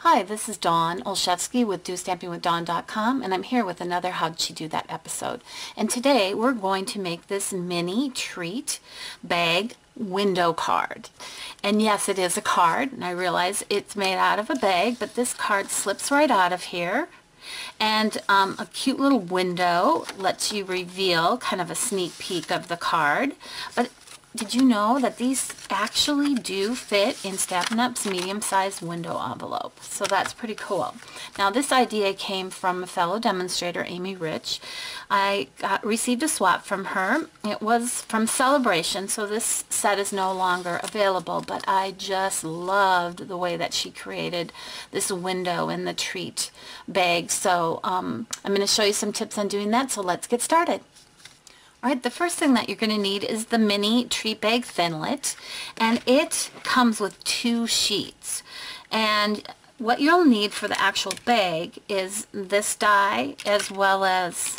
Hi, this is Dawn Olszewski with DOstampingwithDawn.com, and I'm here with another How'd She Do That episode. And today we're going to make this mini treat bag window card. And yes, it is a card, and I realize it's made out of a bag, but this card slips right out of here. And a cute little window lets you reveal kind of a sneak peek of the card. But did you know that these actually do fit in Stampin' Up's medium-sized window envelope? So that's pretty cool. Now this idea came from a fellow demonstrator, Amy Rich. I received a swap from her. It was from Celebration, so this set is no longer available, but I just loved the way that she created this window in the treat bag. So I'm going to show you some tips on doing that, so let's get started. Alright, the first thing that you're going to need is the mini treat bag thinlet, and it comes with 2 sheets. And what you'll need for the actual bag is this die as well as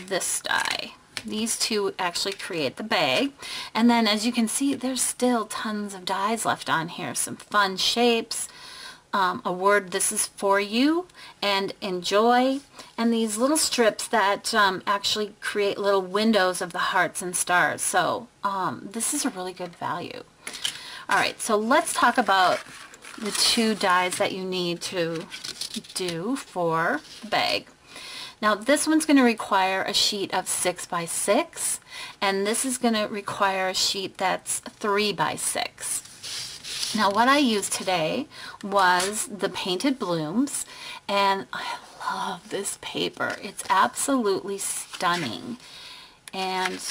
this die. These two actually create the bag. And then as you can see, there's still tons of dies left on here, some fun shapes. A word, this is for you, and enjoy, and these little strips that actually create little windows of the hearts and stars. So this is a really good value. Alright, so let's talk about the 2 dies that you need to do for the bag. Now this one's going to require a sheet of 6 by 6, and this is going to require a sheet that's 3 by 6. Now what I used today was the Painted Blooms, and I love this paper. It's absolutely stunning. And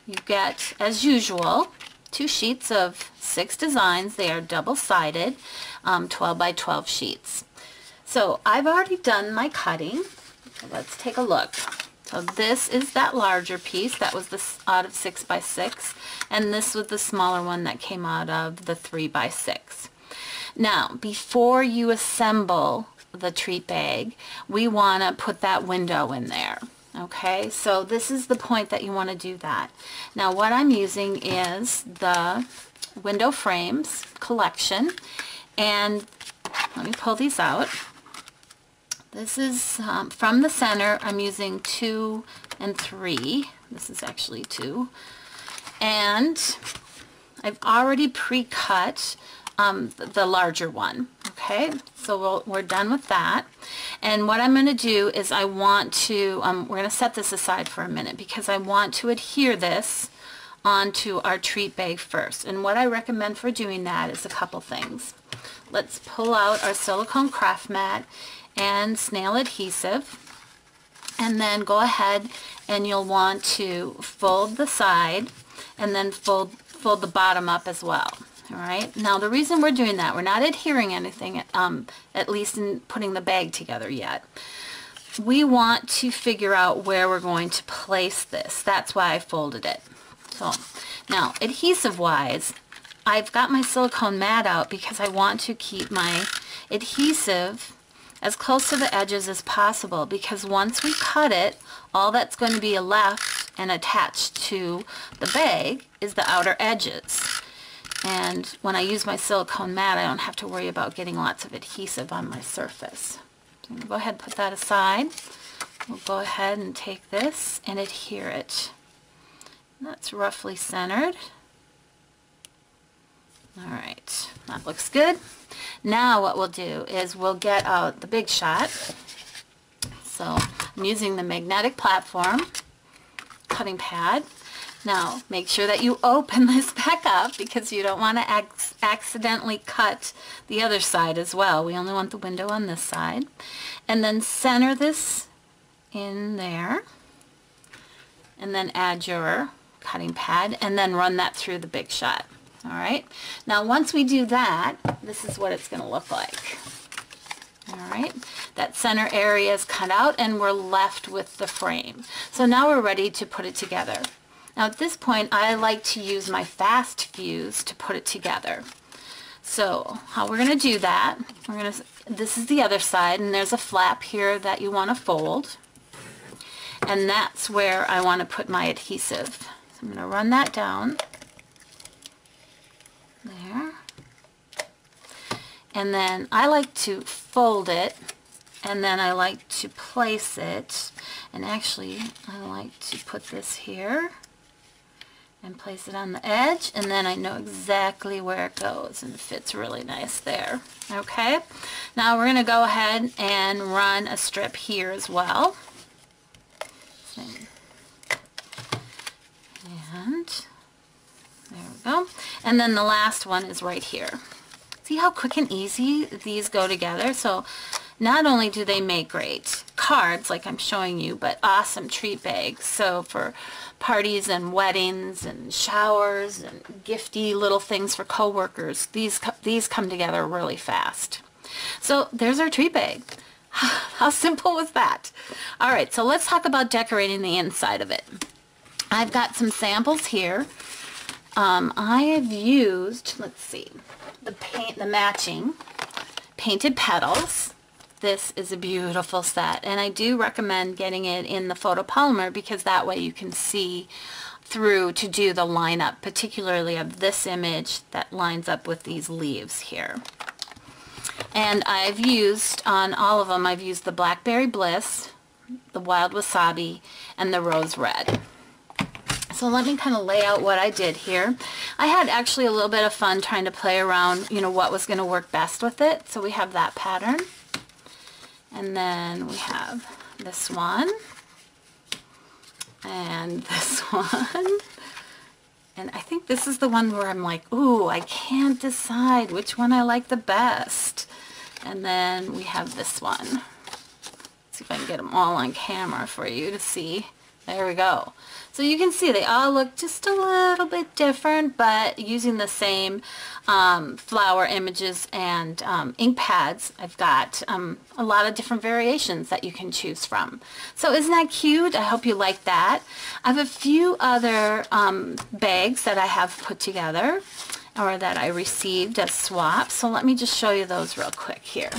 you get, as usual, 2 sheets of 6 designs. They are double-sided, 12 by 12 sheets. So I've already done my cutting. Let's take a look. So this is that larger piece that was out of 6 by 6, and this was the smaller one that came out of the 3 by 6. Now, before you assemble the treat bag, we want to put that window in there. Okay, so this is the point that you want to do that. Now, what I'm using is the window frames collection, and let me pull these out. This is from the center. I'm using 2 and 3. This is actually 2. And I've already pre-cut the larger one. Okay, so we're done with that. And what I'm going to do is I want to, we're going to set this aside for a minute because I want to adhere this onto our treat bag first. And what I recommend for doing that is a couple things. Let's pull out our silicone craft mat and snail adhesive, and then go ahead and you'll want to fold the side and then fold the bottom up as well. Alright, now the reason we're doing that, we're not adhering anything, at least in putting the bag together yet. We want to figure out where we're going to place this. That's why I folded it. So now adhesive wise, I've got my silicone mat out because I want to keep my adhesive as close to the edges as possible, because once we cut it, all that's going to be left and attached to the bag is the outer edges. And when I use my silicone mat, I don't have to worry about getting lots of adhesive on my surface. So I'm going to go ahead and put that aside. We'll go ahead and take this and adhere it. That's roughly centered. Alright, that looks good. Now what we'll do is we'll get out the Big Shot. So I'm using the magnetic platform cutting pad. Now make sure that you open this back up because you don't want to accidentally cut the other side as well. We only want the window on this side. And then center this in there. And then add your cutting pad and then run that through the Big Shot. Alright, now once we do that, this is what it's going to look like. Alright, that center area is cut out and we're left with the frame. So now we're ready to put it together. Now at this point, I like to use my fast fuse to put it together. So how we're going to do that, this is the other side, and there's a flap here that you want to fold. And that's where I want to put my adhesive. So I'm going to run that down. There. And then I like to fold it, and then I like to place it, and actually I like to put this here and place it on the edge, and then I know exactly where it goes, and it fits really nice there. Okay, now we're going to go ahead and run a strip here as well. And there we go. And then the last one is right here. See how quick and easy these go together? So not only do they make great cards like I'm showing you, but awesome treat bags. So for parties and weddings and showers and gifty little things for coworkers, these come together really fast. So there's our treat bag. How simple was that? All right, so let's talk about decorating the inside of it. I've got some samples here. I have used, let's see, the matching painted petals. This is a beautiful set, and I do recommend getting it in the photopolymer because that way you can see through to do the lineup, particularly of this image that lines up with these leaves here. And I've used, on all of them, I've used the Blackberry Bliss, the Wild Wasabi, and the Rose Red. So let me kind of lay out what I did here. I had actually a little bit of fun trying to play around, you know, what was going to work best with it. So we have that pattern. And then we have this one. And this one. And I think this is the one where I'm like, ooh, I can't decide which one I like the best. And then we have this one. Let's see if I can get them all on camera for you to see. There we go. So you can see they all look just a little bit different, but using the same flower images and ink pads, I've got a lot of different variations that you can choose from. So isn't that cute? I hope you like that. I have a few other bags that I have put together or that I received as swaps. So let me just show you those real quick here.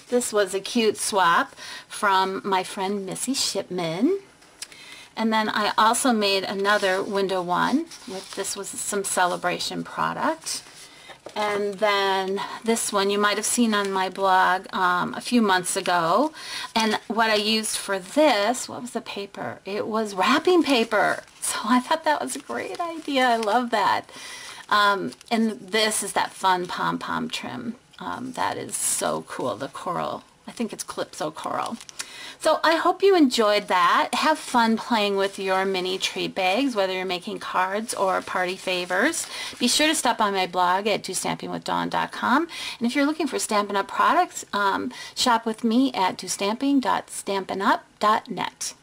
This was a cute swap from my friend Missy Shipman. And then I also made another window one. This was some celebration product. And then this one you might have seen on my blog a few months ago. And what I used for this, what was the paper? It was wrapping paper. So I thought that was a great idea. I love that. And this is that fun pom-pom trim. That is so cool, the coral. I think it's Calypso Coral. So I hope you enjoyed that. Have fun playing with your mini treat bags, whether you're making cards or party favors. Be sure to stop on my blog at DOstampingWithDawn.com. And if you're looking for Stampin' Up! Products, shop with me at DOstamping.stampinup.net.